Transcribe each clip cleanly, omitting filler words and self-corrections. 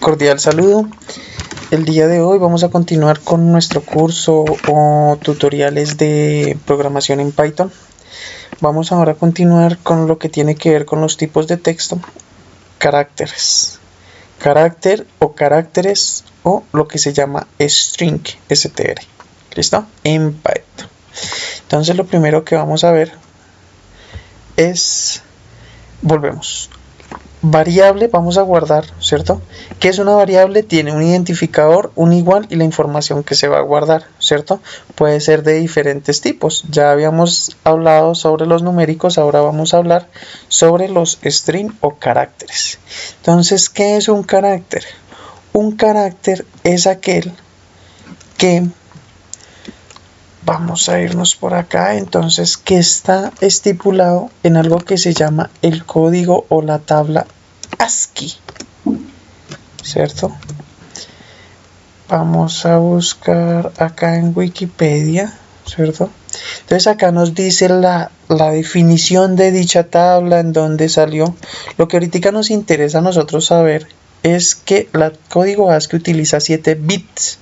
Cordial saludo. El día de hoy vamos a continuar con nuestro curso o tutoriales de programación en Python. Vamos ahora a continuar con lo que tiene que ver con los tipos de texto, caracteres, carácter o caracteres o lo que se llama string, str. ¿Listo? En Python. Entonces lo primero que vamos a ver es, volvemos. Variable vamos a guardar, ¿cierto? ¿Qué es una variable? Tiene un identificador, un igual y la información que se va a guardar, ¿cierto? Puede ser de diferentes tipos. Ya habíamos hablado sobre los numéricos, ahora vamos a hablar sobre los string o caracteres. Entonces, ¿qué es un carácter? Un carácter es aquel que, vamos a irnos por acá, entonces, que está estipulado en algo que se llama el código o la tabla ASCII, ¿cierto? Vamos a buscar acá en Wikipedia, ¿cierto? Entonces acá nos dice la definición de dicha tabla, en dónde salió. Lo que ahorita nos interesa a nosotros saber es que el código ASCII utiliza 7 bits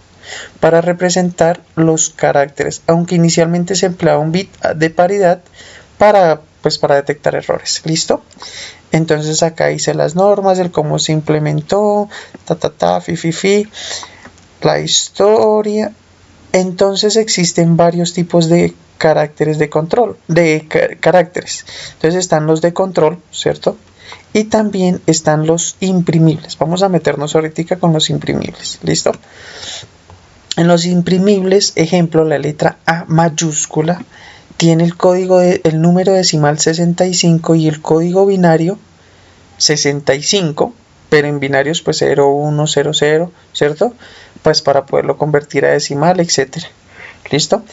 para representar los caracteres, aunque inicialmente se empleaba un bit de paridad para detectar errores. ¿Listo? Entonces acá hice las normas, el cómo se implementó, la historia. Entonces existen varios tipos de caracteres de control, caracteres. Entonces están los de control, ¿cierto? Y también están los imprimibles. Vamos a meternos ahorita con los imprimibles. ¿Listo? En los imprimibles, ejemplo, la letra A mayúscula tiene el número decimal 65 y el código binario 65, pero en binarios pues 0, 1, 0, 0, ¿cierto? Pues para poderlo convertir a decimal, etc. ¿Listo?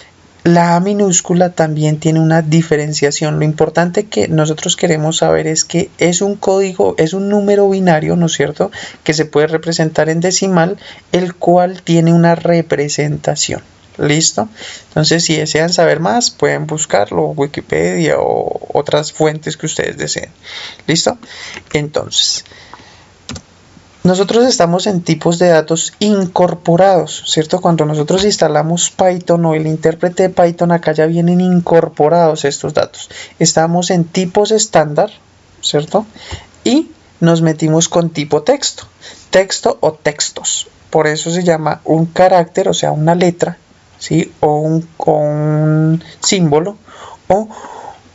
La A minúscula también tiene una diferenciación. Lo importante que nosotros queremos saber es que es un código, es un número binario, ¿no es cierto?, que se puede representar en decimal, el cual tiene una representación. ¿Listo? Entonces, si desean saber más, pueden buscarlo en Wikipedia o otras fuentes que ustedes deseen. ¿Listo? Entonces, nosotros estamos en tipos de datos incorporados, ¿cierto? Cuando nosotros instalamos Python o el intérprete de Python, acá ya vienen incorporados estos datos. Estamos en tipos estándar, ¿cierto? Y nos metimos con tipo texto, texto o textos. Por eso se llama un carácter, o sea, una letra, ¿sí? O un símbolo, o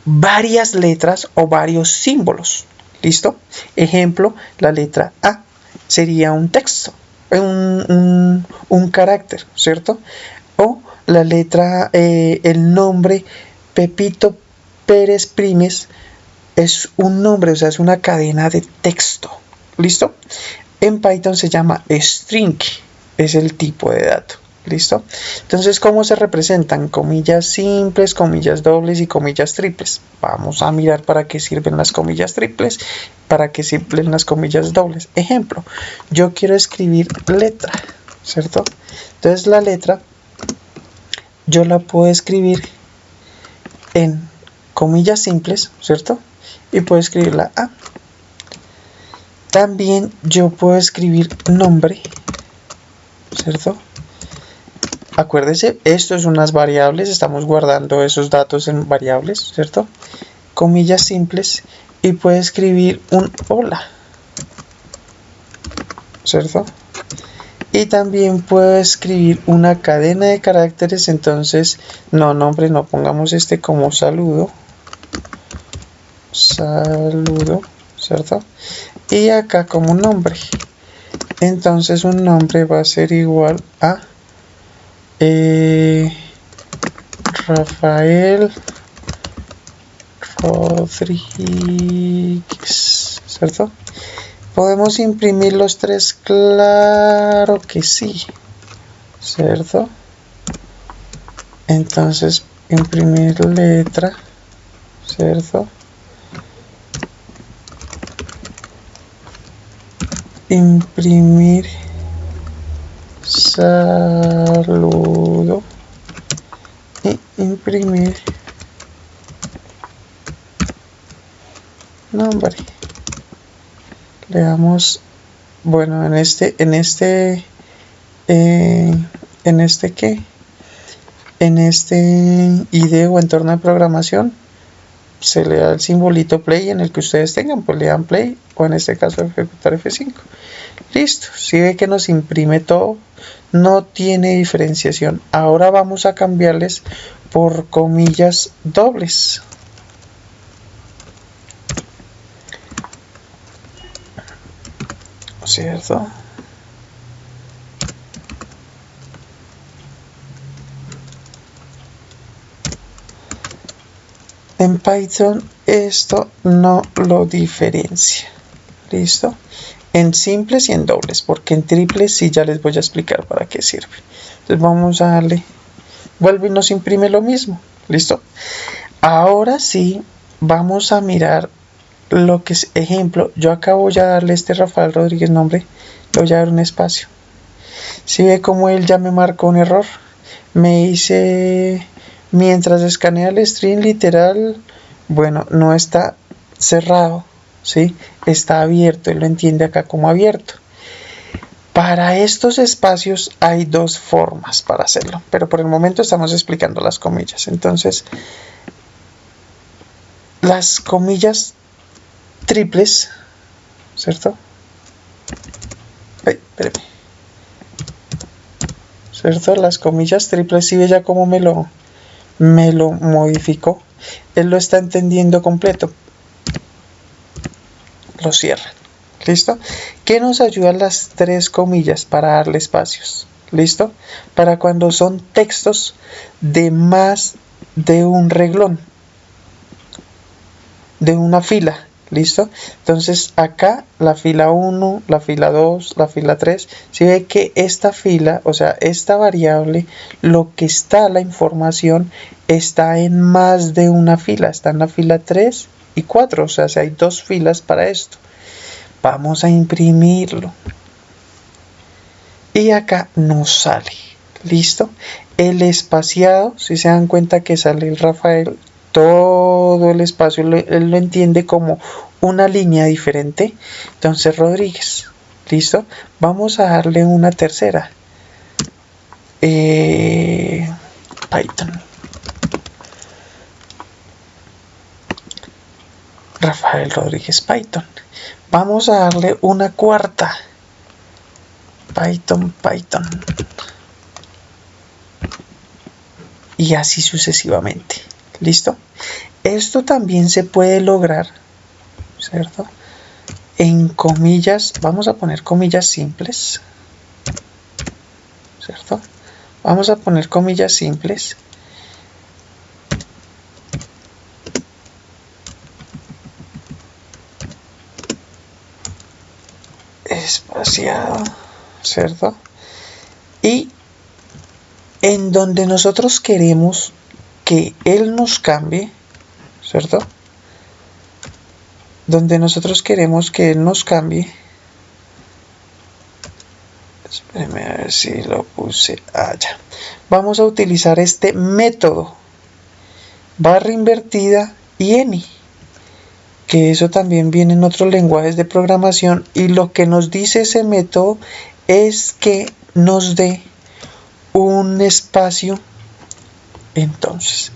varias letras o varios símbolos. ¿Listo? Ejemplo, la letra A sería un texto, un carácter, ¿cierto? O la letra, el nombre Pepito Pérez Primes es un nombre, o sea, es una cadena de texto. ¿Listo? En Python se llama string, es el tipo de dato. ¿Listo? Entonces, ¿cómo se representan? Comillas simples, comillas dobles y comillas triples. Vamos a mirar para qué sirven las comillas triples, para qué sirven las comillas dobles. Ejemplo, yo quiero escribir letra, ¿cierto? Entonces, la letra yo la puedo escribir en comillas simples, ¿cierto? Y puedo escribir la A. También yo puedo escribir nombre, ¿cierto? Acuérdese, esto es unas variables, estamos guardando esos datos en variables, ¿cierto? Comillas simples y puede escribir un hola, ¿cierto? Y también puedo escribir una cadena de caracteres, entonces, nombre, no pongamos este como saludo, ¿cierto? Y acá como nombre, entonces un nombre va a ser igual a Rafael Rodríguez, ¿cierto? ¿Podemos imprimir los tres? Claro que sí, ¿cierto? Entonces, imprimir letra, ¿cierto? Imprimir saludo y imprimir nombre. Le damos bueno, en este IDE o entorno de programación se le da el simbolito play en el que ustedes tengan, pues le dan play, o en este caso ejecutar F5. Listo, si ve que nos imprime todo, no tiene diferenciación. Ahora vamos a cambiarles por comillas dobles. ¿Cierto? En Python esto no lo diferencia. ¿Listo? En simples y en dobles, porque en triples sí ya les voy a explicar para qué sirve. Entonces vamos a darle, vuelve y nos imprime lo mismo. ¿Listo? Ahora sí vamos a mirar lo que es ejemplo. Yo acá voy a darle Rafael Rodríguez nombre, le voy a dar un espacio. Si ve como él ya me marcó un error, me dice mientras escanea el string literal, bueno, no está cerrado, ¿sí? Está abierto, él lo entiende acá como abierto. Para estos espacios hay dos formas para hacerlo, pero por el momento estamos explicando las comillas. Entonces, las comillas triples, ¿cierto? Ay, espérame. ¿Cierto? Las comillas triples, si ve ya cómo me lo modificó. Él lo está entendiendo completo. Lo cierra. ¿Listo? ¿Qué nos ayudan las tres comillas para darle espacios? ¿Listo? Para cuando son textos de más de un renglón, de una fila. ¿Listo? Entonces acá la fila 1, la fila 2, la fila 3, si ve que esta fila, o sea, esta variable, lo que está la información está en más de una fila, está en la fila 3 y 4, o sea, si hay dos filas para esto. Vamos a imprimirlo. Y acá nos sale. ¿Listo? El espaciado, si se dan cuenta que sale el Rafael, todo el espacio él lo entiende como una línea diferente. Entonces Rodríguez, ¿listo? Vamos a darle una tercera. Python. Rafael Rodríguez Python. Vamos a darle una cuarta. Python. Y así sucesivamente. ¿Listo? Esto también se puede lograr, ¿cierto? En comillas, vamos a poner comillas simples, ¿cierto? Vamos a poner comillas simples. Espaciado, ¿cierto? Y en donde nosotros queremos que él nos cambie, ¿cierto? Donde nosotros queremos que él nos cambie. Espérenme a ver si lo puse allá. Vamos a utilizar este método, barra invertida y any, que eso también viene en otros lenguajes de programación, y lo que nos dice ese método es que nos dé un espacio. Entonces,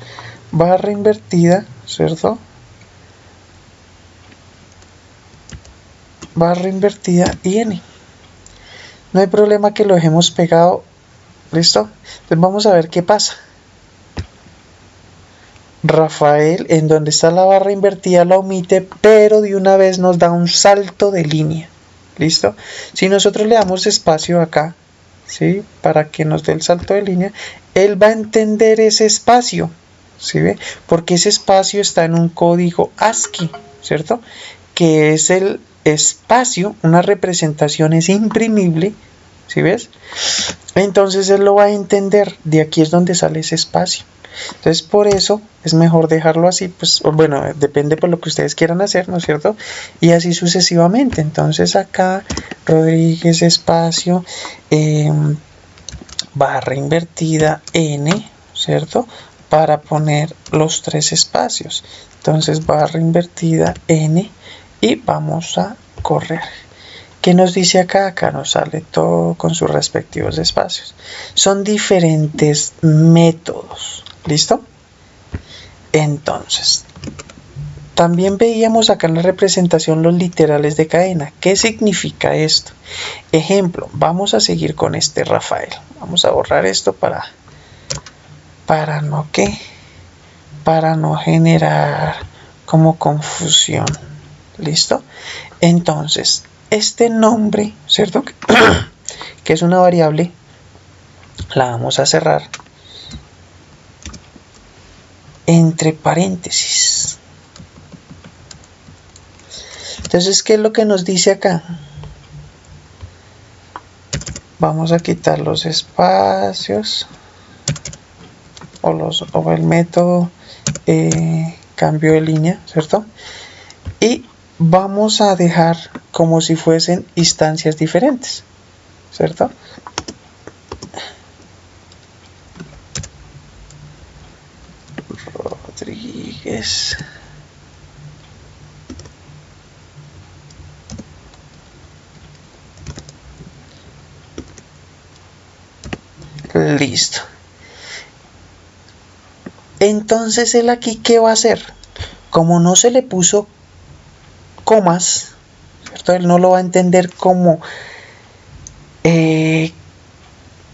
barra invertida, ¿cierto? Barra invertida y any. No hay problema que lo dejemos pegado. ¿Listo? Entonces vamos a ver qué pasa. Rafael, en donde está la barra invertida, la omite, pero de una vez nos da un salto de línea. ¿Listo? Si nosotros le damos espacio acá, ¿sí? Para que nos dé el salto de línea, él va a entender ese espacio, ¿sí ve? Porque ese espacio está en un código ASCII, ¿cierto? Que es el espacio, una representación es imprimible, ¿sí ves? Entonces él lo va a entender, de aquí es donde sale ese espacio. Entonces por eso es mejor dejarlo así, pues bueno, depende por lo que ustedes quieran hacer, ¿no es cierto? Y así sucesivamente. Entonces acá Rodríguez espacio barra invertida n, ¿cierto? Para poner los tres espacios. Entonces barra invertida n y vamos a correr. ¿Qué nos dice acá? Acá nos sale todo con sus respectivos espacios. Son diferentes métodos. ¿Listo? Entonces, también veíamos acá en la representación los literales de cadena. ¿Qué significa esto? Ejemplo, vamos a seguir con este Rafael. Vamos a borrar esto para no generar como confusión. ¿Listo? Entonces, este nombre, ¿cierto? Que es una variable, la vamos a cerrar entre paréntesis. Entonces, ¿qué es lo que nos dice acá? Vamos a quitar los espacios o el método cambio de línea, ¿cierto? Y vamos a dejar como si fuesen instancias diferentes, ¿cierto? Rodríguez. Listo. Entonces él aquí, ¿qué va a hacer? Como no se le puso comas, ¿cierto? Él no lo va a entender como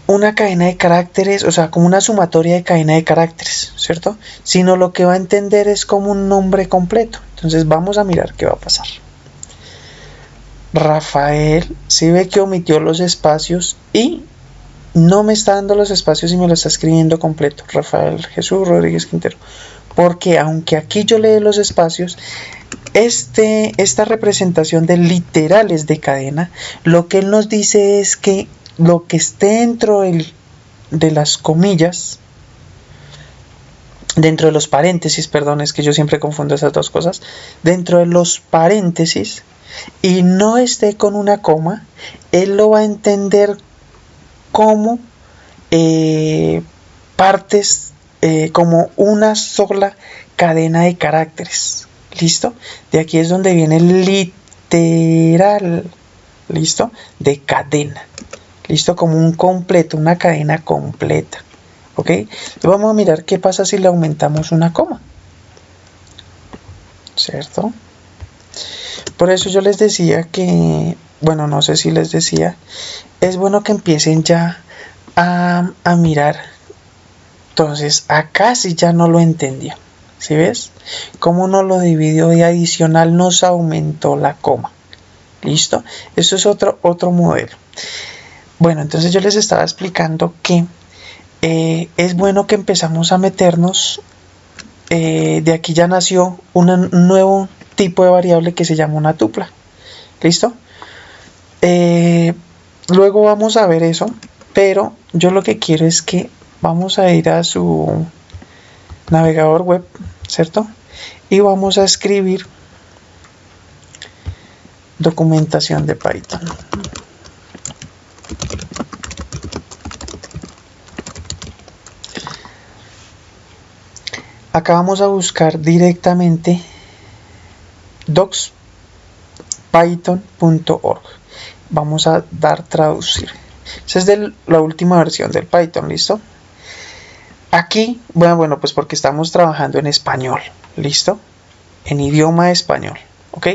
una cadena de caracteres, o sea, como una sumatoria de cadena de caracteres, ¿cierto? Sino lo que va a entender es como un nombre completo. Entonces vamos a mirar qué va a pasar. Rafael, si ve que omitió los espacios y no me está dando los espacios y me lo está escribiendo completo. Rafael Jesús Rodríguez Quintero. Porque aunque aquí yo leo los espacios, esta representación de literales de cadena, lo que él nos dice es que lo que esté dentro de las comillas, dentro de los paréntesis, perdón, es que yo siempre confundo esas dos cosas, dentro de los paréntesis y no esté con una coma, él lo va a entender como partes, como una sola cadena de caracteres. ¿Listo? De aquí es donde viene el literal, ¿listo? De cadena. ¿Listo? Como un completo, una cadena completa. ¿Ok? Entonces vamos a mirar qué pasa si le aumentamos una coma. ¿Cierto? Por eso yo les decía que, bueno, no sé si les decía, es bueno que empiecen ya a mirar. Entonces, acá sí ya no lo entendió. ¿Sí ves? Como no lo dividió y adicional nos aumentó la coma. ¿Listo? Eso es otro modelo. Bueno, entonces yo les estaba explicando que es bueno que empezamos a meternos. De aquí ya nació un nuevo tipo de variable que se llama una tupla. ¿Listo? Luego vamos a ver eso, pero yo lo que quiero es que vamos a ir a su navegador web, ¿cierto? Y vamos a escribir documentación de Python. Acá vamos a buscar directamente docs.python.org. Vamos a dar traducir. Esa es de la última versión del Python, ¿listo? Aquí, bueno, pues porque estamos trabajando en español, ¿listo? En idioma español, ¿ok?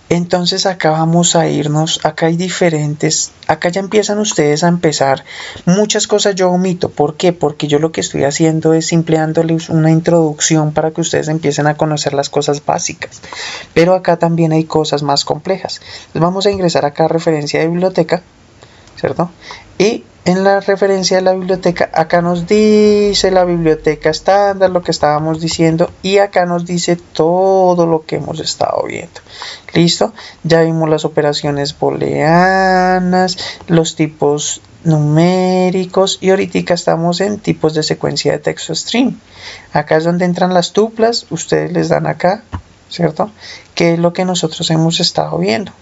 Entonces acá vamos a irnos, acá hay diferentes, acá ya empiezan ustedes a empezar, muchas cosas yo omito, ¿por qué? Porque yo lo que estoy haciendo es simplemente dándoles una introducción para que ustedes empiecen a conocer las cosas básicas, pero acá también hay cosas más complejas. Entonces vamos a ingresar acá a referencia de biblioteca, ¿cierto? Y en la referencia de la biblioteca, acá nos dice la biblioteca estándar, lo que estábamos diciendo, y acá nos dice todo lo que hemos estado viendo. ¿Listo? Ya vimos las operaciones booleanas, los tipos numéricos, y ahorita estamos en tipos de secuencia de texto string. Acá es donde entran las tuplas, ustedes les dan acá, ¿cierto? Que es lo que nosotros hemos estado viendo.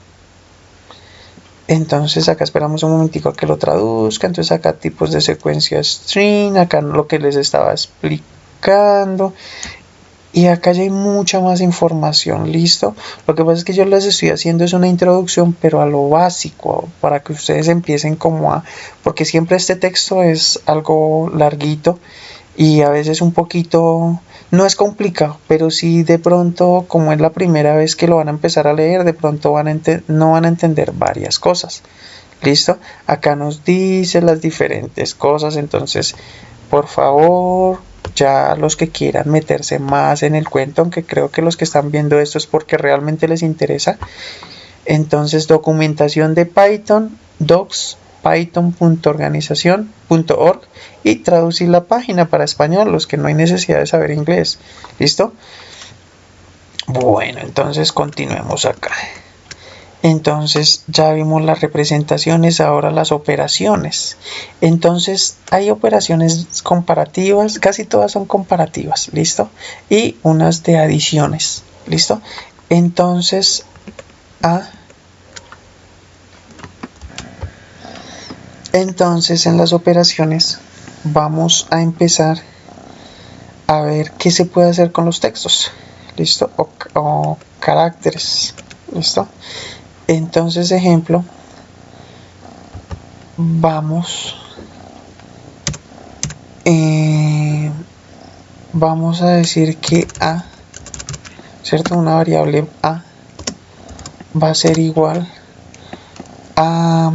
Entonces acá esperamos un momentico a que lo traduzca. Entonces acá tipos de secuencia string, acá lo que les estaba explicando. Y acá ya hay mucha más información, ¿listo? Lo que pasa es que yo les estoy haciendo es una introducción, pero a lo básico, para que ustedes empiecen como a... Porque siempre este texto es algo larguito y a veces un poquito... No es complicado, pero sí de pronto, como es la primera vez que lo van a empezar a leer, de pronto no van a entender varias cosas. ¿Listo? Acá nos dice las diferentes cosas, entonces, por favor, ya los que quieran meterse más en el cuento, aunque creo que los que están viendo esto es porque realmente les interesa. Entonces, documentación de Python, docs, python.organización.org y traducir la página para español, los que no hay necesidad de saber inglés. ¿Listo? Bueno, entonces continuemos acá. Entonces ya vimos las representaciones, ahora las operaciones. Entonces hay operaciones comparativas, casi todas son comparativas, ¿listo? Y unas de adiciones, ¿listo? Entonces, en las operaciones vamos a empezar a ver qué se puede hacer con los textos, ¿listo? O caracteres, ¿listo? Entonces, ejemplo, vamos a decir que A, ¿cierto? Una variable A va a ser igual a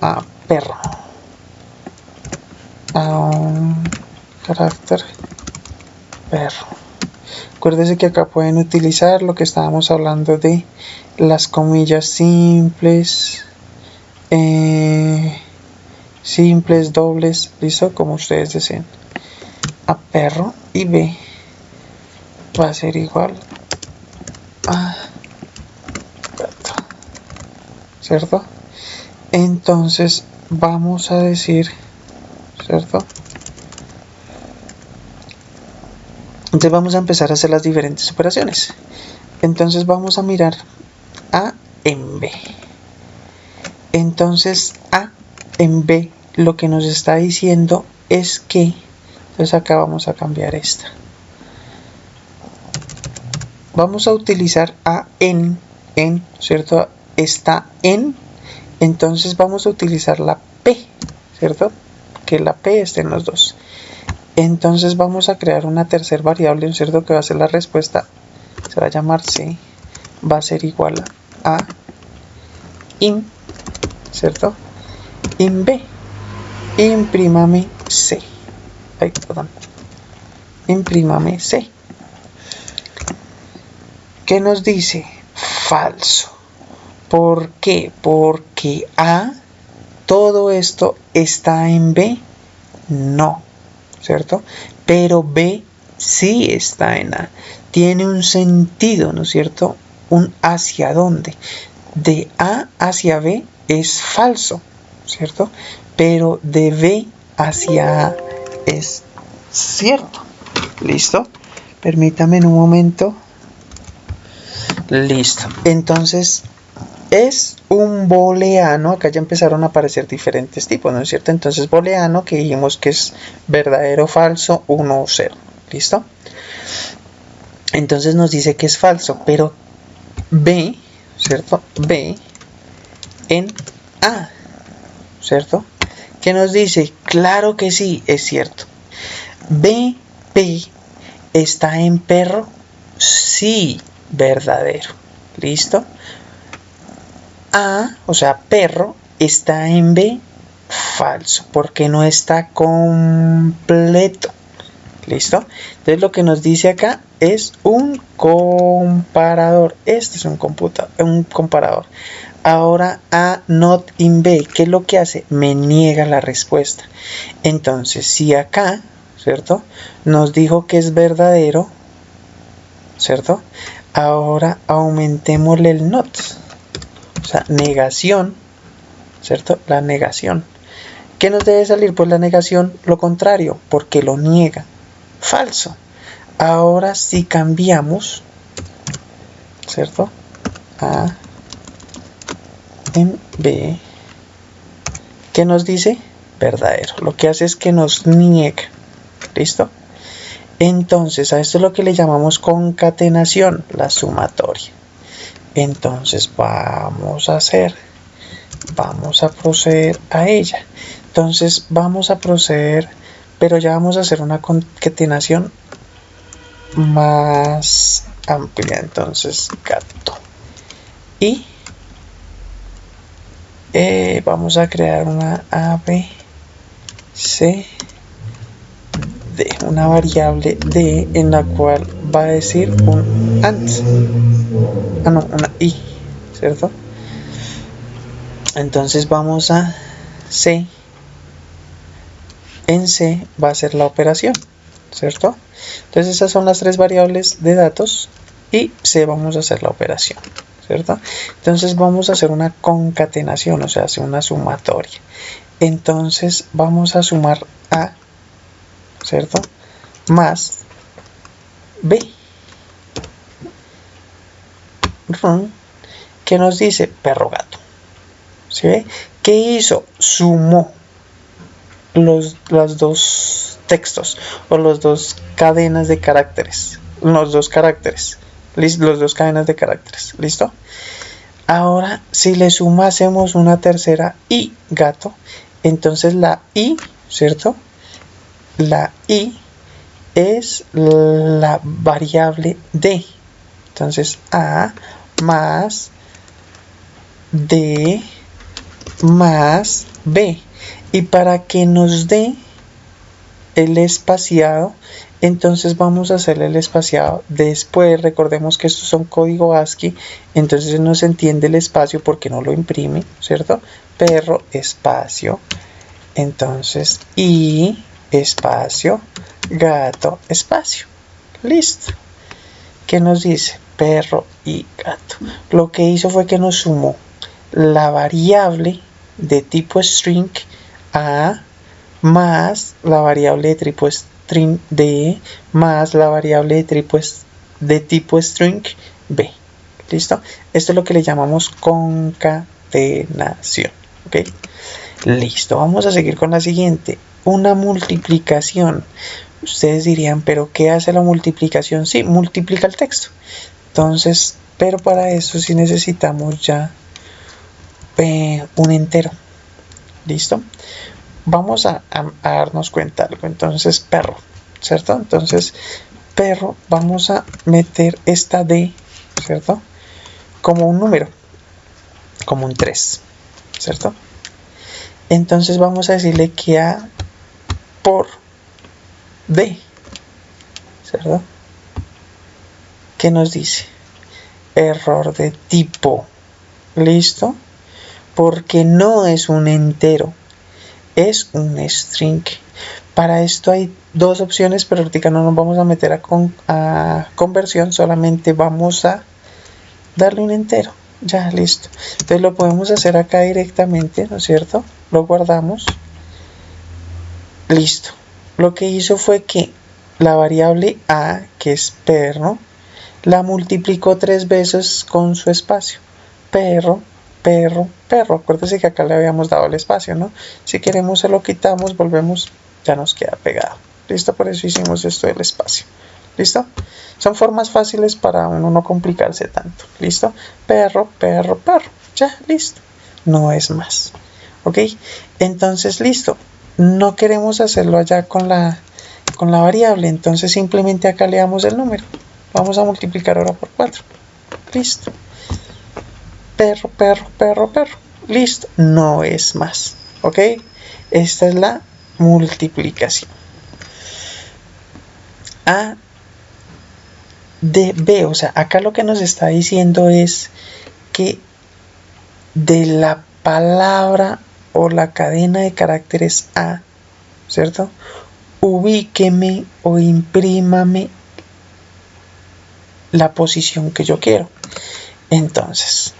a perro, a un carácter perro. Acuérdense que acá pueden utilizar lo que estábamos hablando de las comillas simples, dobles, listo, como ustedes deseen. A perro y B va a ser igual a gato, ¿cierto? Entonces vamos a decir, ¿cierto? Entonces vamos a empezar a hacer las diferentes operaciones. Entonces vamos a mirar A en B. Entonces A en B lo que nos está diciendo es que, entonces acá vamos a cambiar esta. Vamos a utilizar A en, ¿cierto? Está en, entonces vamos a utilizar la P, ¿cierto? Que la P esté en los dos. Entonces vamos a crear una tercera variable, ¿cierto? Que va a ser la respuesta, se va a llamar C, va a ser igual a in, ¿cierto? In B, imprímame C, imprímame C. ¿Qué nos dice? Falso. ¿Por qué? Porque A, todo esto está en B, no, ¿cierto? Pero B sí está en A. Tiene un sentido, ¿no es cierto? Un hacia dónde. De A hacia B es falso, ¿cierto? Pero de B hacia A es cierto. ¿Listo? Permítame en un momento. Listo. Entonces, es un booleano. Acá ya empezaron a aparecer diferentes tipos, ¿no es cierto? Entonces, booleano, que dijimos que es verdadero, falso, 1 o 0. ¿Listo? Entonces nos dice que es falso, pero B, ¿cierto? B en A, ¿cierto? ¿Qué nos dice? Claro que sí, es cierto. B, P, ¿está en perro? Sí, verdadero. ¿Listo? A, o sea, perro, está en B, falso, porque no está completo. ¿Listo? Entonces lo que nos dice acá es un comparador. Este es un comparador. Ahora A not in B, ¿qué es lo que hace? Me niega la respuesta. Entonces, si acá, ¿cierto? Nos dijo que es verdadero, ¿cierto? Ahora aumentémosle el not. O sea, negación, ¿cierto? La negación. ¿Qué nos debe salir? Pues la negación, lo contrario, porque lo niega. Falso. Ahora si cambiamos, ¿cierto? A en B, ¿qué nos dice? Verdadero. Lo que hace es que nos niega. ¿Listo? Entonces, a esto es lo que le llamamos concatenación, la sumatoria. Entonces, vamos a proceder a ella. Entonces, vamos a proceder, pero ya vamos a hacer una concatenación más amplia. Entonces, gato. Y vamos a crear una A, B, C, D, una variable D en la cual va a decir un AND, una I, ¿cierto? Entonces vamos a C, en C va a ser la operación, ¿cierto? Entonces esas son las tres variables de datos y C vamos a hacer la operación, ¿cierto? Entonces vamos a hacer una concatenación, o sea, hacer una sumatoria. Entonces vamos a sumar A, ¿cierto? Más B. ¿Qué nos dice? Perro gato. ¿Sí ve? ¿Qué hizo? Sumó los dos textos o las dos cadenas de caracteres. Los dos caracteres. Los dos cadenas de caracteres. ¿Listo? Ahora, si le sumásemos una tercera I, gato, entonces la I, ¿cierto? La I es la variable D. Entonces A más D más B. Y para que nos dé el espaciado, entonces vamos a hacer el espaciado después. Recordemos que estos son código ASCII, entonces no se entiende el espacio porque no lo imprime, ¿cierto? Perro espacio, entonces I espacio gato espacio. Listo. ¿Qué nos dice? Perro y gato. Lo que hizo fue que nos sumó la variable de tipo string A más la variable de tipo string D más la variable de tipo string B. ¿Listo? Esto es lo que le llamamos concatenación. ¿Ok? Listo. Vamos a seguir con la siguiente. Una multiplicación. Ustedes dirían, ¿pero qué hace la multiplicación? Sí, multiplica el texto. Entonces, pero para eso sí necesitamos ya un entero. ¿Listo? Vamos a darnos cuenta de algo. Entonces, perro, ¿cierto? Entonces, perro, vamos a meter esta D, ¿cierto? Como un número, como un 3, ¿cierto? Entonces vamos a decirle que A por D, ¿cierto? ¿Qué nos dice? Error de tipo. ¿Listo? Porque no es un entero, es un string. Para esto hay dos opciones, pero ahorita no nos vamos a meter a conversión, solamente vamos a darle un entero. Ya, listo. Entonces lo podemos hacer acá directamente, ¿no es cierto? Lo guardamos. Listo. Lo que hizo fue que la variable A, que es perro, la multiplicó 3 veces con su espacio. Perro, perro, perro. Acuérdense que acá le habíamos dado el espacio, ¿no? Si queremos se lo quitamos, volvemos, ya nos queda pegado. ¿Listo? Por eso hicimos esto del espacio. ¿Listo? Son formas fáciles para uno no complicarse tanto. ¿Listo? Perro, perro, perro. Ya, listo. No es más. ¿Ok? Entonces, listo. No queremos hacerlo allá con la variable. Entonces, simplemente acá le damos el número. Vamos a multiplicar ahora por 4. Listo. Perro, perro, perro, perro. Listo. No es más. ¿Ok? Esta es la multiplicación. A de B, o sea, acá lo que nos está diciendo es que de la palabra o la cadena de caracteres A, ¿cierto? Ubíqueme o imprímame la posición que yo quiero. Entonces,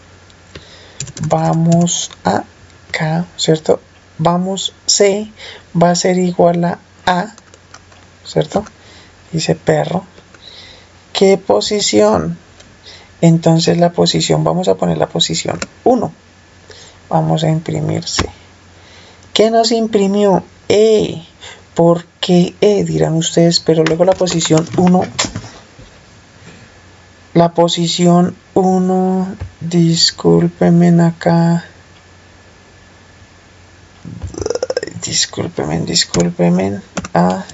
vamos acá, ¿cierto? Vamos, C va a ser igual a, ¿cierto? Dice perro. ¿Qué posición? Entonces la posición, vamos a poner la posición 1. Vamos a imprimir C. ¿Qué nos imprimió? ¿Por qué E? Dirán ustedes, pero luego la posición 1, discúlpenme acá, discúlpenme, A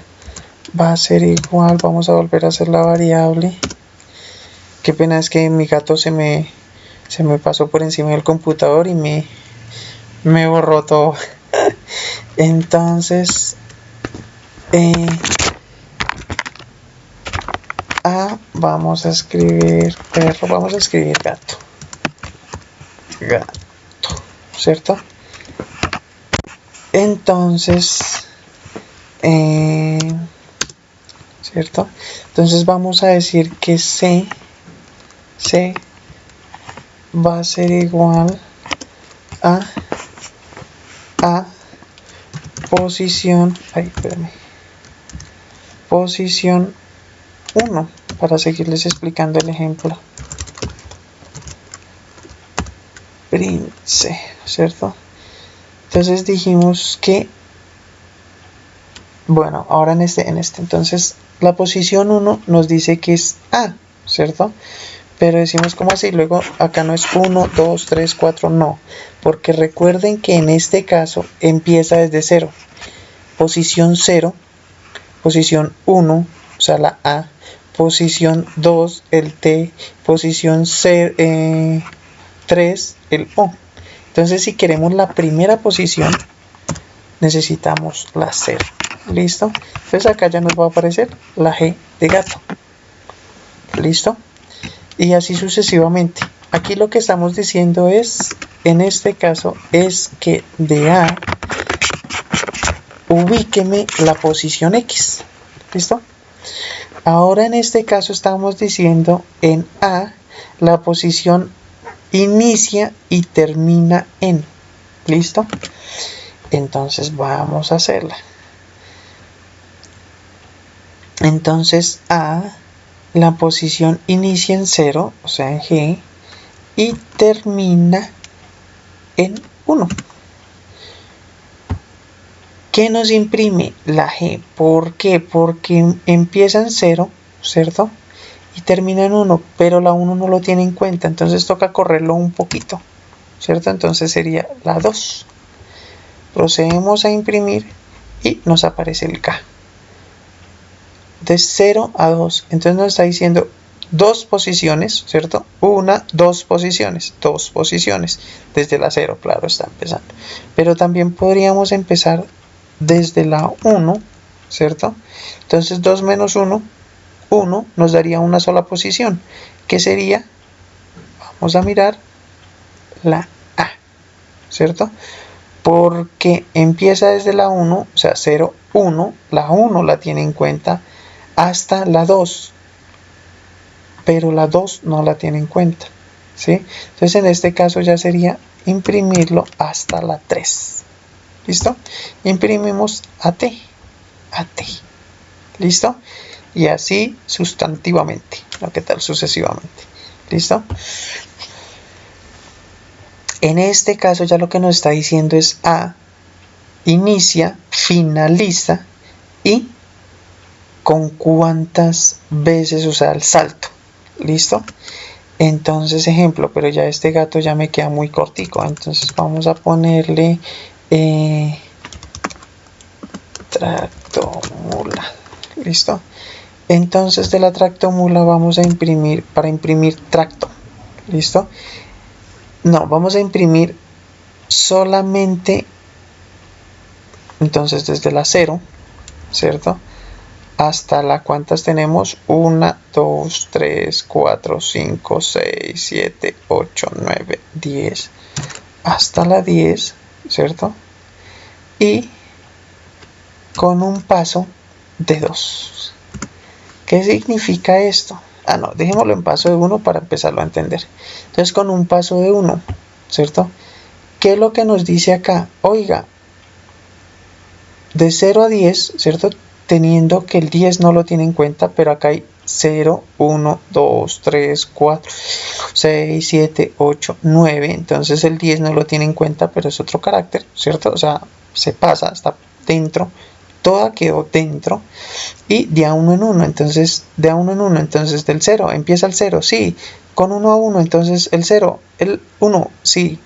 va a ser igual, vamos a volver a hacer la variable. Qué pena, es que mi gato se me pasó por encima del computador y me borró todo. Entonces, A, vamos a escribir perro, vamos a escribir gato, ¿cierto? Entonces, ¿cierto? Entonces vamos a decir que C va a ser igual a posición, posición 1, para seguirles explicando el ejemplo. Print C, ¿cierto? Entonces dijimos que, bueno, ahora en este, entonces la posición 1 nos dice que es A, ¿cierto? Pero decimos como así, luego acá no es 1, 2, 3, 4, no, porque recuerden que en este caso empieza desde 0, posición 0, posición 1, o sea la A, posición 2, el T, posición 3, el O. Entonces si queremos la primera posición, necesitamos la 0, ¿listo? Entonces acá ya nos va a aparecer la G de gato, ¿listo? Y así sucesivamente. Aquí lo que estamos diciendo es, en este caso, es que de A, ubíqueme la posición X, ¿listo? Ahora en este caso estamos diciendo en A, la posición inicia y termina en, ¿listo? Entonces vamos a hacerla. Entonces A, la posición inicia en 0, o sea en G, y termina en 1. ¿Qué nos imprime? La G. ¿Por qué? Porque empieza en 0, ¿cierto? Y termina en 1, pero la 1 no lo tiene en cuenta, entonces toca correrlo un poquito, ¿cierto? Entonces sería la 2. Procedemos a imprimir y nos aparece el K. De 0 a 2, entonces nos está diciendo dos posiciones, ¿cierto? 1, 2 posiciones, desde la 0, claro, está empezando. Pero también podríamos empezar desde la 1, ¿cierto? Entonces 2 menos 1, 1 nos daría una sola posición, que sería, vamos a mirar, la A, ¿cierto? Porque empieza desde la 1, o sea 0, 1, la 1 la tiene en cuenta hasta la 2, pero la 2 no la tiene en cuenta, ¿sí? Entonces en este caso ya sería imprimirlo hasta la 3, ¿listo? Imprimimos AT, ¿listo? Y así sustantivamente, ¿no? ¿Qué tal? Sucesivamente, ¿listo? En este caso ya lo que nos está diciendo es A, inicia, finaliza y con cuántas veces usa el salto, ¿listo? Entonces ejemplo, pero ya este gato ya me queda muy cortico, entonces vamos a ponerle tractomula, ¿listo? Entonces de la tractomula vamos a imprimir, para imprimir tracto, ¿listo? No, vamos a imprimir solamente, entonces desde la 0, ¿cierto? Hasta la, ¿cuántas tenemos? 1, 2, 3, 4, 5, 6, 7, 8, 9, 10. Hasta la 10, ¿cierto? Y con un paso de 2. ¿Qué significa esto? Ah, no, dejémoslo en paso de 1 para empezarlo a entender. Entonces, con un paso de 1, ¿cierto? ¿Qué es lo que nos dice acá? Oiga, de 0 a 10, ¿cierto? Teniendo que el 10 no lo tiene en cuenta, pero acá hay 0, 1, 2, 3, 4, 6, 7, 8, 9. Entonces el 10 no lo tiene en cuenta, pero es otro carácter, ¿cierto? O sea, se pasa, está dentro. toda quedó dentro, y de a 1 en 1, entonces de a 1 en 1, entonces del 0, empieza el 0, sí, con 1 a 1, entonces el 0, el 1, sí,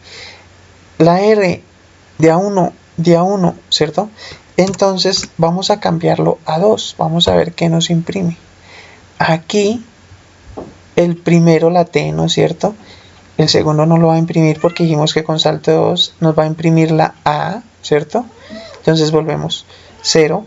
la R de a 1, ¿cierto? Entonces vamos a cambiarlo a 2, vamos a ver qué nos imprime. Aquí el primero la T, ¿no es cierto? El segundo no lo va a imprimir porque dijimos que con salto 2 nos va a imprimir la A, ¿cierto? Entonces volvemos 0,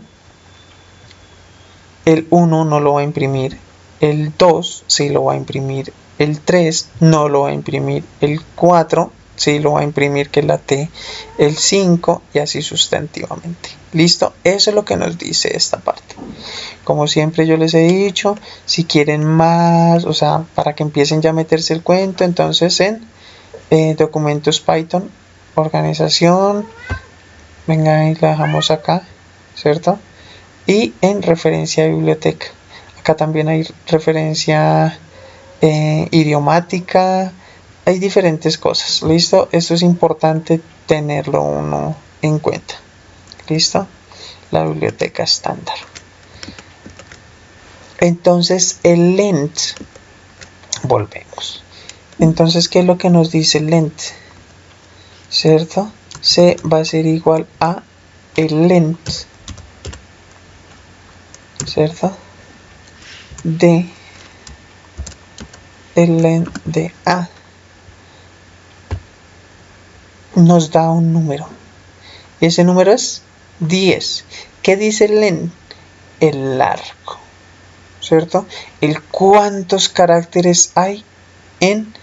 el 1 no lo va a imprimir, el 2 sí lo va a imprimir, el 3 no lo va a imprimir, el 4 sí lo va a imprimir, que es la T, el 5 y así sustantivamente. ¿Listo? Eso es lo que nos dice esta parte. Como siempre yo les he dicho, si quieren más, o sea, para que empiecen ya a meterse el cuento, entonces en documentos Python, organización, venga, y la dejamos acá, ¿cierto? Y en referencia a biblioteca. Acá también hay referencia idiomática, hay diferentes cosas. ¿Listo? Esto es importante tenerlo uno en cuenta. ¿Listo? La biblioteca estándar. Entonces el length, volvemos. Entonces, ¿qué es lo que nos dice el length? ¿Cierto? C va a ser igual a el length, ¿cierto? De el length de A. Nos da un número. Y ese número es 10. ¿Qué dice el length? El largo, ¿cierto? El cuántos caracteres hay en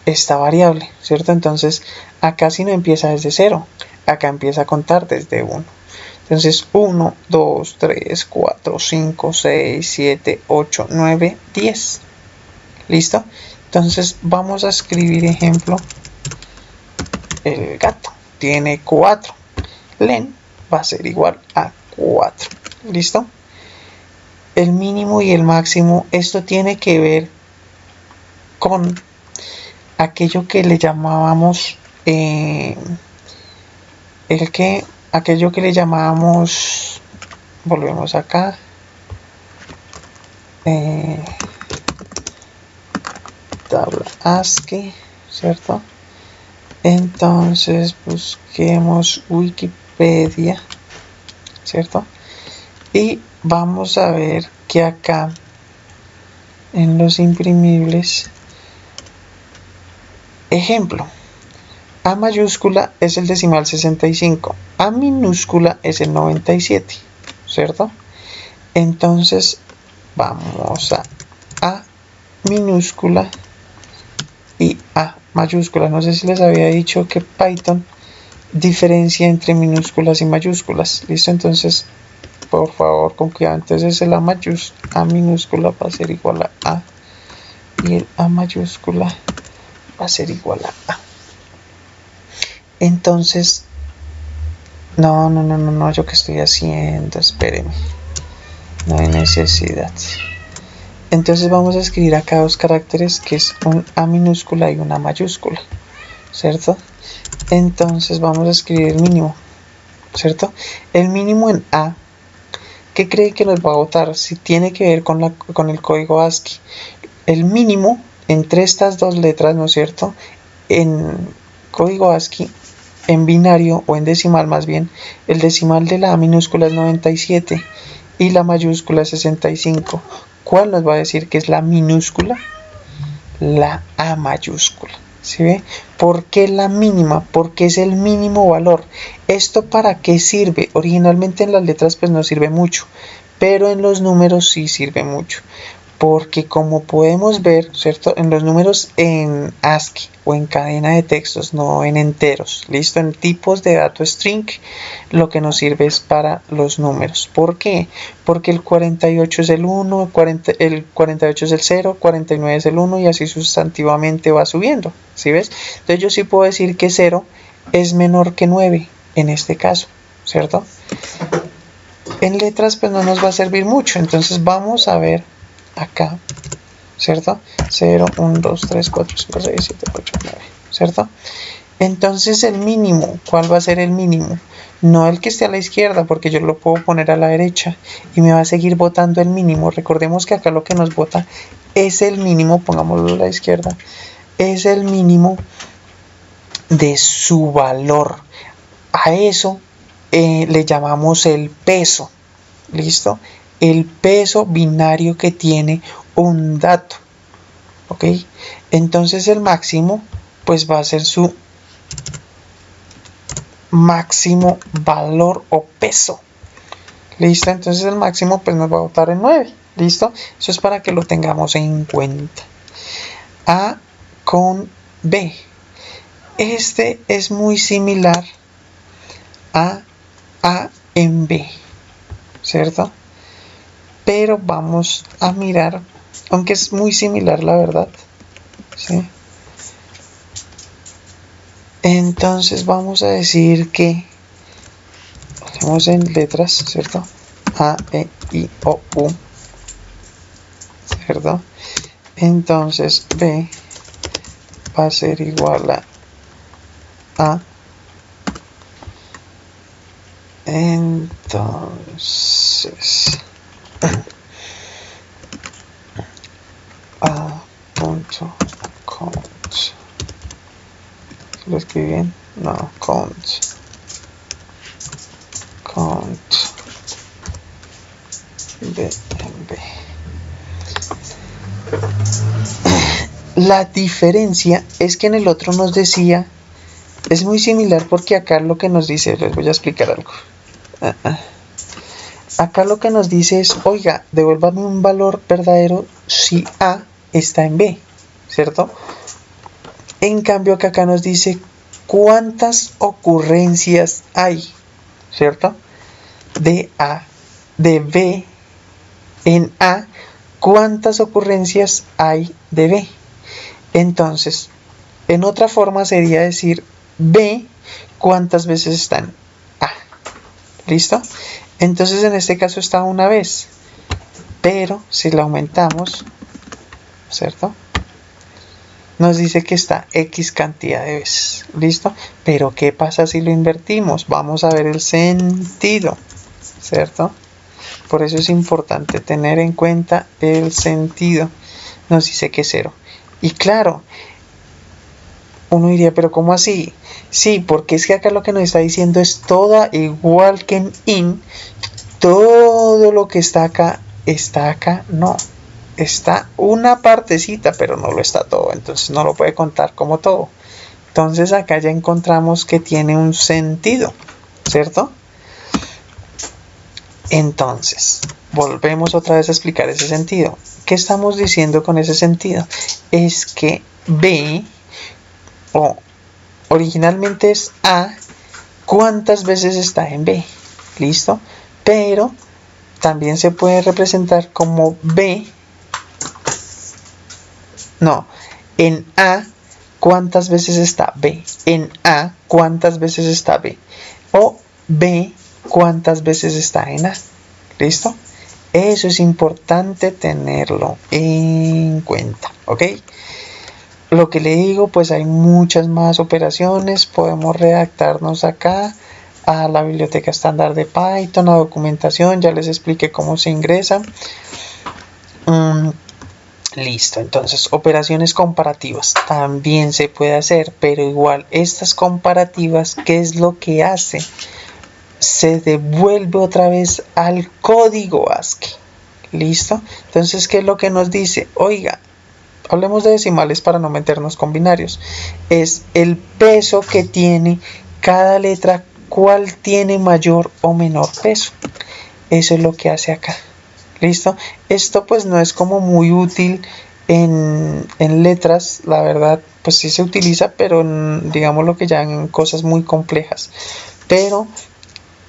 esta variable, ¿cierto? Entonces, acá si no empieza desde 0, acá empieza a contar desde 1. Entonces, 1, 2, 3, 4, 5, 6, 7, 8, 9, 10. ¿Listo? Entonces, vamos a escribir ejemplo. El gato tiene 4. Len va a ser igual a 4. ¿Listo? El mínimo y el máximo, esto tiene que ver con aquello que le llamábamos aquello que le llamábamos, volvemos acá, tabla ASCII, ¿cierto? Entonces busquemos Wikipedia, ¿cierto? Y vamos a ver que acá en los imprimibles, ejemplo, A mayúscula es el decimal 65, A minúscula es el 97, ¿cierto? Entonces vamos a minúscula y A mayúscula. No sé si les había dicho que Python diferencia entre minúsculas y mayúsculas. ¿Listo? Entonces, por favor, con cuidado. Entonces el A minúscula va a ser igual a A y el A mayúscula va a ser igual a A. Entonces, no, yo qué estoy haciendo, espérenme, no hay necesidad. Entonces vamos a escribir acá dos caracteres, que es un A minúscula y una mayúscula, ¿cierto? Entonces vamos a escribir el mínimo, ¿cierto? El mínimo en A, ¿qué cree que nos va a botar? Si tiene que ver con el código ASCII. El mínimo entre estas dos letras, ¿no es cierto? En código ASCII, en binario o en decimal más bien, el decimal de la A minúscula es 97 y la mayúscula es 65. ¿Cuál nos va a decir que es la minúscula? La A mayúscula. ¿Sí ve? ¿Por qué la mínima? Porque es el mínimo valor. ¿Esto para qué sirve? Originalmente en las letras pues no sirve mucho, pero en los números sí sirve mucho. Porque como podemos ver, ¿cierto? En los números en ASCII o en cadena de textos, no en enteros, ¿listo? En tipos de dato string, lo que nos sirve es para los números. ¿Por qué? Porque el 48 es el 1, el 48 es el 0, 49 es el 1 y así sustantivamente va subiendo, ¿sí ves? Entonces yo sí puedo decir que 0 es menor que 9 en este caso, ¿cierto? En letras pues no nos va a servir mucho, entonces vamos a ver acá, ¿cierto? 0, 1, 2, 3, 4, 5, 6, 7, 8, 9, ¿cierto? Entonces el mínimo, ¿cuál va a ser el mínimo? No el que esté a la izquierda, porque yo lo puedo poner a la derecha y me va a seguir botando el mínimo. Recordemos que acá lo que nos bota es el mínimo, pongámoslo a la izquierda, es el mínimo de su valor. A eso le llamamos el peso. ¿Listo? El peso binario que tiene un dato. ¿Ok? Entonces el máximo pues va a ser su máximo valor o peso. ¿Listo? Entonces el máximo pues nos va a botar en 9. ¿Listo? Eso es para que lo tengamos en cuenta. A con B. Este es muy similar a A en B, ¿cierto? Pero vamos a mirar, aunque es muy similar la verdad, ¿sí? Entonces vamos a decir que hacemos en letras, ¿cierto? A, E, I, O, U, ¿cierto? Entonces B va a ser igual a entonces A.count. ¿Lo escribí bien? No, count B en B. La diferencia es que en el otro nos decía, es muy similar porque acá lo que nos dice, les voy a explicar algo. Acá lo que nos dice es, oiga, devuélvame un valor verdadero si A está en B, ¿cierto? En cambio que acá nos dice cuántas ocurrencias hay, ¿cierto? De B en A, cuántas ocurrencias hay de B. Entonces, en otra forma sería decir B cuántas veces está en A. ¿Listo? Entonces en este caso está una vez, pero si la aumentamos, ¿cierto? Nos dice que está X cantidad de veces, ¿listo? Pero ¿qué pasa si lo invertimos? Vamos a ver el sentido, ¿cierto? Por eso es importante tener en cuenta el sentido. Nos dice que es 0. Y claro, uno diría, ¿pero cómo así? Sí, porque es que acá lo que nos está diciendo es toda, igual que en in, todo lo que está acá, no. Está una partecita, pero no lo está todo, entonces no lo puede contar como todo. Entonces acá ya encontramos que tiene un sentido, ¿cierto? Entonces, volvemos otra vez a explicar ese sentido. ¿Qué estamos diciendo con ese sentido? Es que B, originalmente es A, ¿cuántas veces está en B? ¿Listo? Pero también se puede representar como B, no, en A, ¿cuántas veces está B? En A, ¿cuántas veces está B? O B, ¿cuántas veces está en A? ¿Listo? Eso es importante tenerlo en cuenta, ¿ok? Lo que le digo, pues hay muchas más operaciones. Podemos redactarnos acá a la biblioteca estándar de Python, a documentación, ya les expliqué cómo se ingresa. Listo, entonces operaciones comparativas también se puede hacer, pero igual estas comparativas, ¿qué es lo que hace? Se devuelve otra vez al código ASCII. ¿Listo? Entonces, ¿qué es lo que nos dice? Oiga, hablemos de decimales para no meternos con binarios. Es el peso que tiene cada letra, cuál tiene mayor o menor peso. Eso es lo que hace acá. ¿Listo? Esto pues no es como muy útil en letras, la verdad, pues sí se utiliza, pero digamos lo que ya en cosas muy complejas. Pero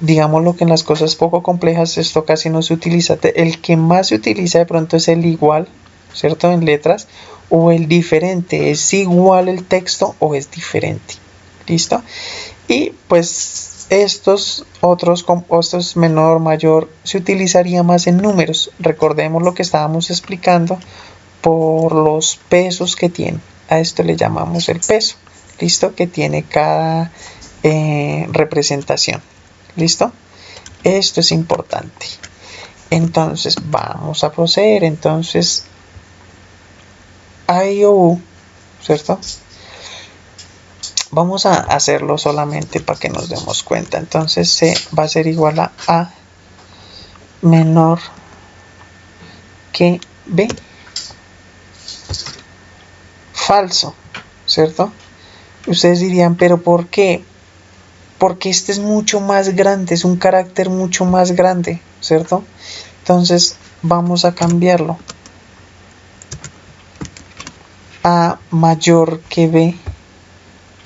digamos lo que en las cosas poco complejas esto casi no se utiliza. El que más se utiliza de pronto es el igual, ¿cierto? En letras, o el diferente. ¿Es igual el texto o es diferente? ¿Listo? Y pues estos otros compuestos menor, mayor, se utilizaría más en números. Recordemos lo que estábamos explicando por los pesos que tiene. A esto le llamamos el peso. ¿listo? Que tiene cada representación, ¿listo? Esto es importante. Entonces vamos a proceder. Entonces A, I, O, U, ¿cierto? Vamos a hacerlo solamente para que nos demos cuenta. Entonces C va a ser igual a menor que B. Falso, ¿cierto? Ustedes dirían, pero ¿por qué? Porque este es mucho más grande, es un carácter mucho más grande, ¿cierto? Entonces vamos a cambiarlo. A mayor que B,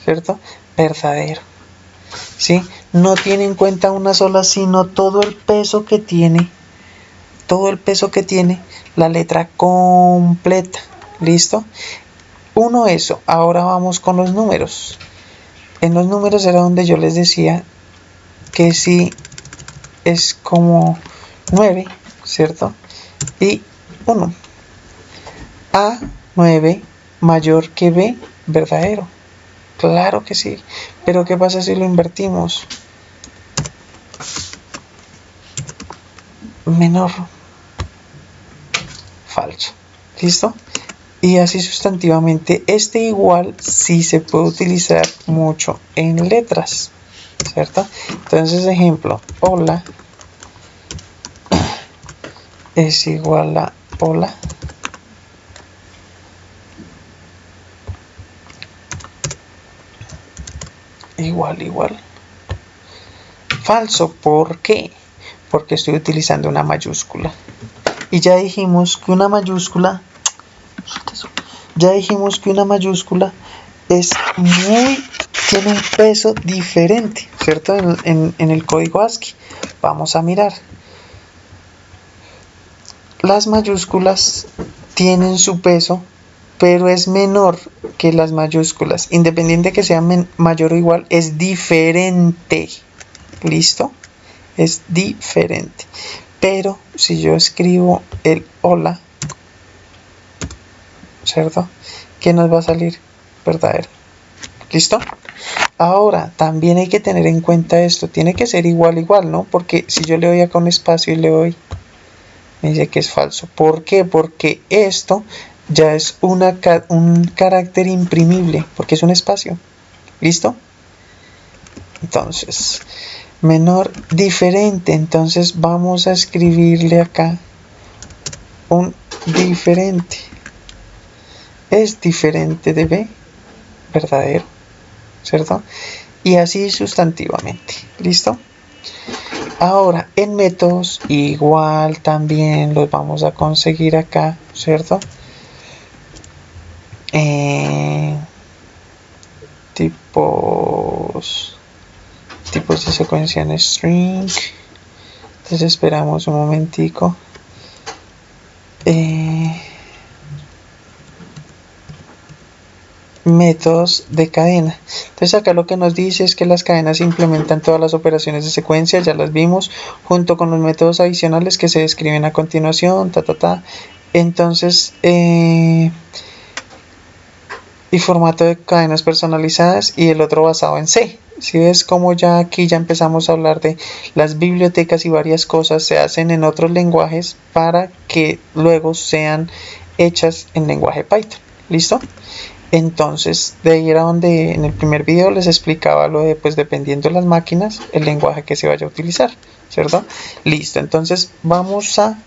¿cierto? Verdadero, ¿sí? No tiene en cuenta una sola, sino todo el peso que tiene, la letra completa, ¿listo? Uno, eso. Ahora vamos con los números. En los números era donde yo les decía que sí es como 9, ¿cierto? Y 1. A, 9 mayor que B, verdadero. Claro que sí. Pero ¿qué pasa si lo invertimos? Menor. Falso. ¿Listo? Y así sustantivamente. Este igual sí se puede utilizar mucho en letras, ¿cierto? Entonces, ejemplo, hola es igual a hola igual. Falso, ¿por qué? Porque estoy utilizando una mayúscula. Y ya dijimos que una mayúscula es tiene un peso diferente, ¿cierto? En el código ASCII. Vamos a mirar. Las mayúsculas tienen su peso, pero es menor que las mayúsculas. Independiente que sea mayor o igual, es diferente. ¿Listo? Es diferente. Pero si yo escribo el hola, ¿cierto? ¿Qué nos va a salir? Verdadero. ¿Listo? Ahora, también hay que tener en cuenta esto. Tiene que ser igual, ¿no? Porque si yo le doy acá un espacio y le doy, me dice que es falso. ¿Por qué? Porque esto ya es un carácter imprimible, porque es un espacio. ¿Listo? Entonces, menor, diferente. Entonces vamos a escribirle acá un diferente. Es diferente de B, verdadero, ¿cierto? Y así sustantivamente. ¿Listo? Ahora, en métodos, igual también los vamos a conseguir acá, ¿cierto? Tipos de secuencia en string. Entonces esperamos un momentico. Métodos de cadena. Entonces acá lo que nos dice es que las cadenas implementan todas las operaciones de secuencia, ya las vimos, junto con los métodos adicionales que se describen a continuación, Entonces, y formato de cadenas personalizadas, y el otro basado en C. Si ves como ya aquí ya empezamos a hablar de las bibliotecas y varias cosas se hacen en otros lenguajes para que luego sean hechas en lenguaje Python. ¿Listo? Entonces, de ahí era donde en el primer video les explicaba lo de, pues dependiendo de las máquinas, el lenguaje que se vaya a utilizar, ¿cierto? Listo, entonces vamos a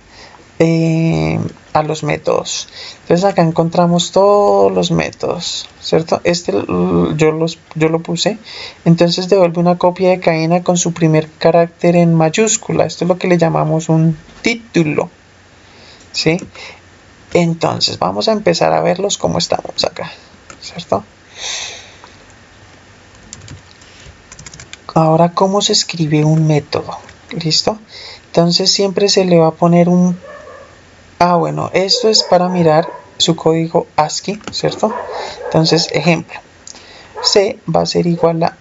los métodos. Entonces acá encontramos todos los métodos, ¿cierto? Yo lo puse. Entonces devuelve una copia de cadena con su primer carácter en mayúscula. Esto es lo que le llamamos un título, ¿sí? Entonces vamos a empezar a verlos como estamos acá, ¿cierto? Ahora, ¿cómo se escribe un método? ¿Listo? Entonces siempre se le va a poner un... bueno, esto es para mirar su código ASCII, ¿cierto? Entonces, ejemplo, C va a ser igual a...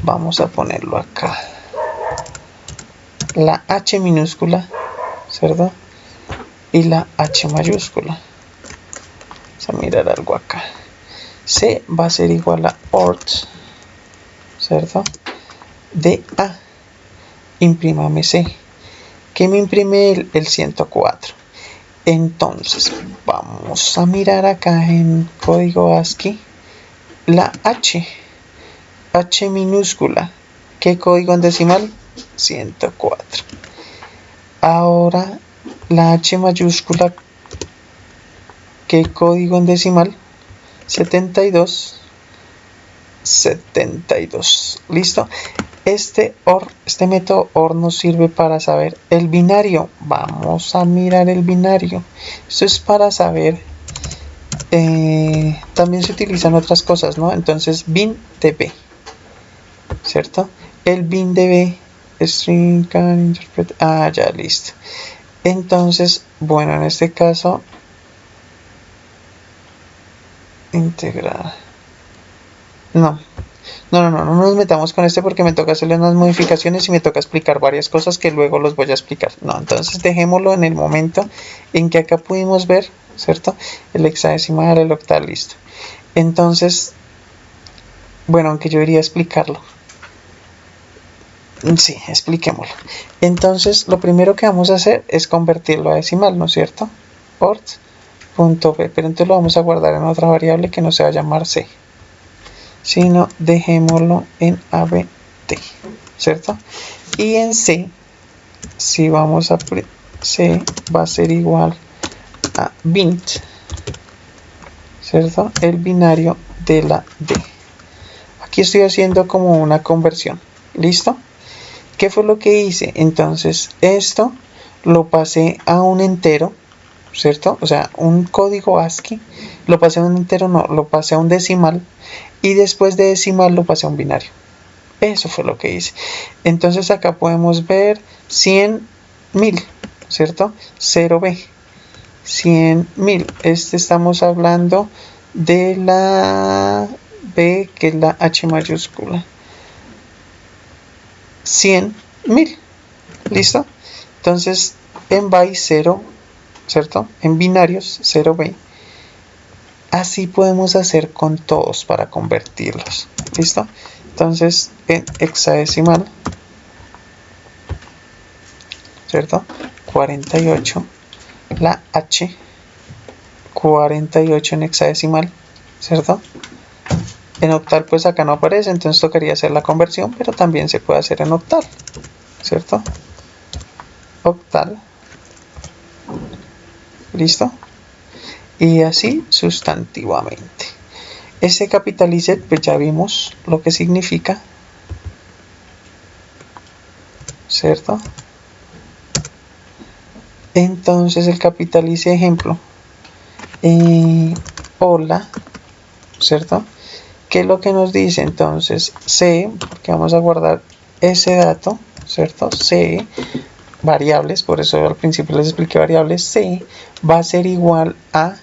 Vamos a ponerlo acá. La H minúscula, ¿cierto? Y la H mayúscula. Vamos a mirar algo acá. C va a ser igual a ort, ¿cierto? De A, imprímame C. ¿Qué me imprime el 104? Entonces, vamos a mirar acá en código ASCII la H minúscula. ¿Qué código en decimal? 104. Ahora, la H mayúscula, ¿qué código en decimal? 72. ¿Listo? Este método OR nos sirve para saber el binario. Vamos a mirar el binario. Esto es para saber. También se utilizan otras cosas, ¿no? Entonces, bin de B, ¿cierto? El bin de B, string can interpret. Ah, ya, listo. Entonces, bueno, en este caso, integrar. No nos metamos con este porque me toca hacerle unas modificaciones y me toca explicar varias cosas que luego los voy a explicar. No, entonces dejémoslo en el momento en que acá pudimos ver, ¿cierto? El hexadecimal, el octal, listo. Entonces, bueno, aunque yo iría a explicarlo. Sí, expliquémoslo. Entonces, lo primero que vamos a hacer es convertirlo a decimal, ¿no es cierto? Ort.b, pero entonces lo vamos a guardar en otra variable que no se va a llamar C, sino dejémoslo en ABT, ¿cierto? Y en C, si vamos a C va a ser igual a bint, ¿cierto? El binario de la D. Aquí estoy haciendo como una conversión, ¿listo? ¿Qué fue lo que hice? Entonces, esto lo pasé a un entero, ¿cierto? O sea, un código ASCII, lo pasé a un entero, no, lo pasé a un decimal. Y después de decimal lo pasé a un binario. Eso fue lo que hice. Entonces acá podemos ver 100.000, ¿cierto? 0B. 100.000. Estamos hablando de la B, que es la H mayúscula. 100.000. ¿Listo? Entonces en byte 0, ¿cierto? En binarios 0B. Así podemos hacer con todos para convertirlos. ¿Listo? Entonces, en hexadecimal, ¿cierto? 48, la H, 48 en hexadecimal, ¿cierto? En octal, pues acá no aparece, entonces tocaría hacer la conversión, pero también se puede hacer en octal, ¿cierto? Octal. ¿Listo? Y así sustantivamente. Este capitalice, pues ya vimos lo que significa, ¿cierto? Entonces el capitalice ejemplo, hola, ¿cierto? ¿Qué es lo que nos dice? Entonces C, porque vamos a guardar ese dato, ¿cierto? C, variables, por eso al principio les expliqué variables, C va a ser igual a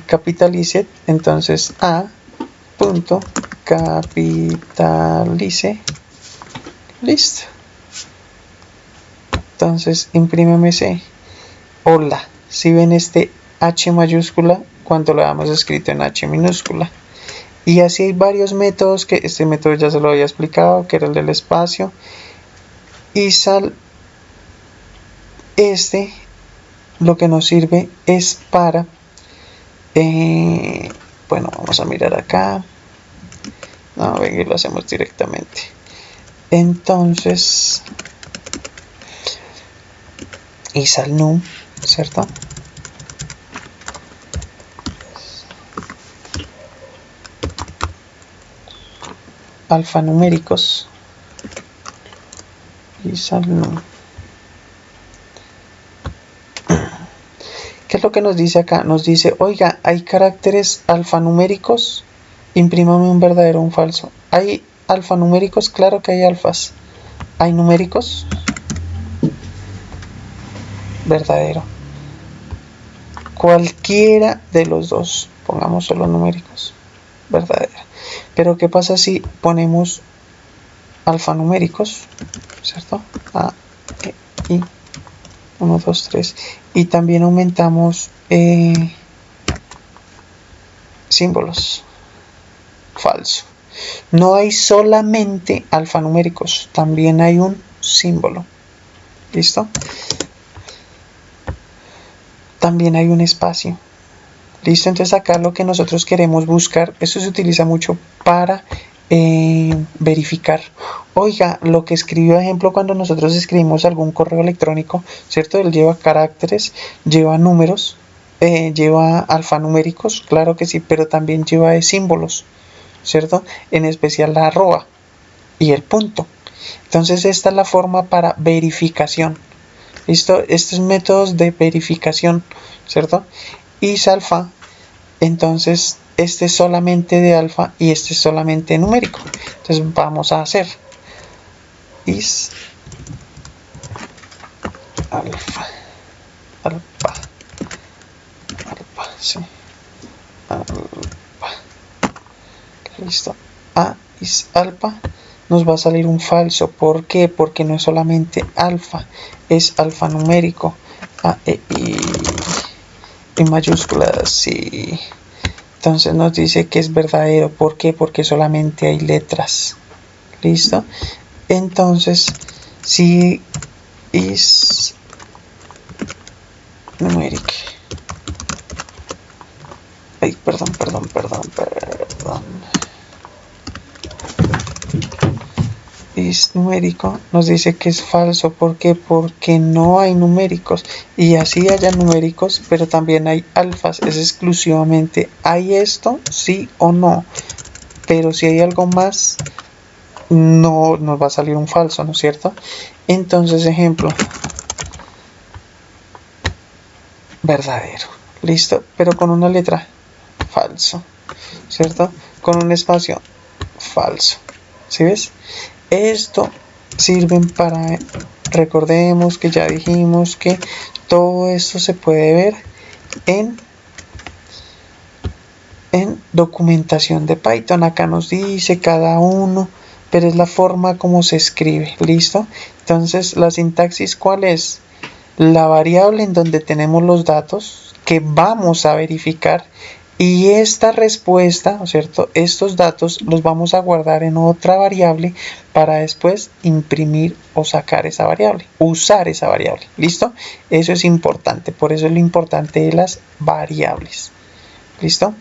capitalice, entonces A punto capitalice, listo. Entonces imprímeme C, hola. Si ven este H mayúscula cuando lo habíamos escrito en H minúscula. Y así hay varios métodos, que este método ya se lo había explicado, que era el del espacio. Y lo que nos sirve es para bueno, vamos a mirar acá. No, venga, lo hacemos directamente. Entonces, isalnum, ¿cierto? Alfanuméricos. Isalnum. ¿Qué es lo que nos dice acá? Nos dice, oiga, hay caracteres alfanuméricos, imprímame un verdadero o un falso. ¿Hay alfanuméricos? Claro que hay alfas. ¿Hay numéricos? Verdadero. Cualquiera de los dos, pongamos solo numéricos, verdadera. Pero ¿qué pasa si ponemos alfanuméricos? ¿Cierto? A, E, I. 1, 2, 3. Y también aumentamos símbolos. Falso. No hay solamente alfanuméricos, también hay un símbolo. ¿Listo? También hay un espacio. ¿Listo? Entonces acá lo que nosotros queremos buscar, esto se utiliza mucho para verificar. Oiga, lo que escribió, ejemplo, cuando nosotros escribimos algún correo electrónico, ¿cierto? Él lleva caracteres, lleva números, lleva alfanuméricos, claro que sí, pero también lleva símbolos, ¿cierto? En especial la arroba y el punto. Entonces esta es la forma para verificación. ¿Listo? Estos métodos de verificación, ¿cierto? Is alfa, entonces este es solamente de alfa y este es solamente numérico. Entonces vamos a hacer is alfa, sí, alfa. Listo. A is alfa, nos va a salir un falso. ¿Por qué? Porque no es solamente alfa, es alfanumérico. A, E, I en mayúsculas, sí. Entonces nos dice que es verdadero. ¿Por qué? Porque solamente hay letras. ¿Listo? Entonces, si is numeric. Ay, perdón. Is numérico, nos dice que es falso. ¿Por qué? Porque no hay numéricos. Y así haya numéricos, pero también hay alfas. Es exclusivamente, ¿hay esto? Sí o no. Pero si hay algo más, no nos va a salir un falso, ¿no es cierto? Entonces, ejemplo, verdadero. Listo, pero con una letra, falso, ¿cierto? Con un espacio, falso. ¿Sí ves? Esto sirven para, recordemos que ya dijimos que todo esto se puede ver en documentación de Python. Acá nos dice cada uno, pero es la forma como se escribe. ¿Listo? Entonces, la sintaxis, ¿cuál es? La variable en donde tenemos los datos que vamos a verificar, y esta respuesta, ¿cierto? Estos datos los vamos a guardar en otra variable para después imprimir o sacar esa variable, usar esa variable. ¿Listo? Eso es importante, por eso es lo importante de las variables. ¿Listo?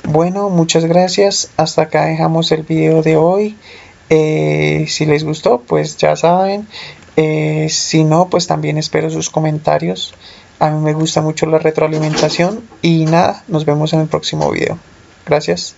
Bueno, muchas gracias. Hasta acá dejamos el video de hoy. Si les gustó, pues ya saben. Si no, pues también espero sus comentarios. A mí me gusta mucho la retroalimentación. Y nada, nos vemos en el próximo video. Gracias.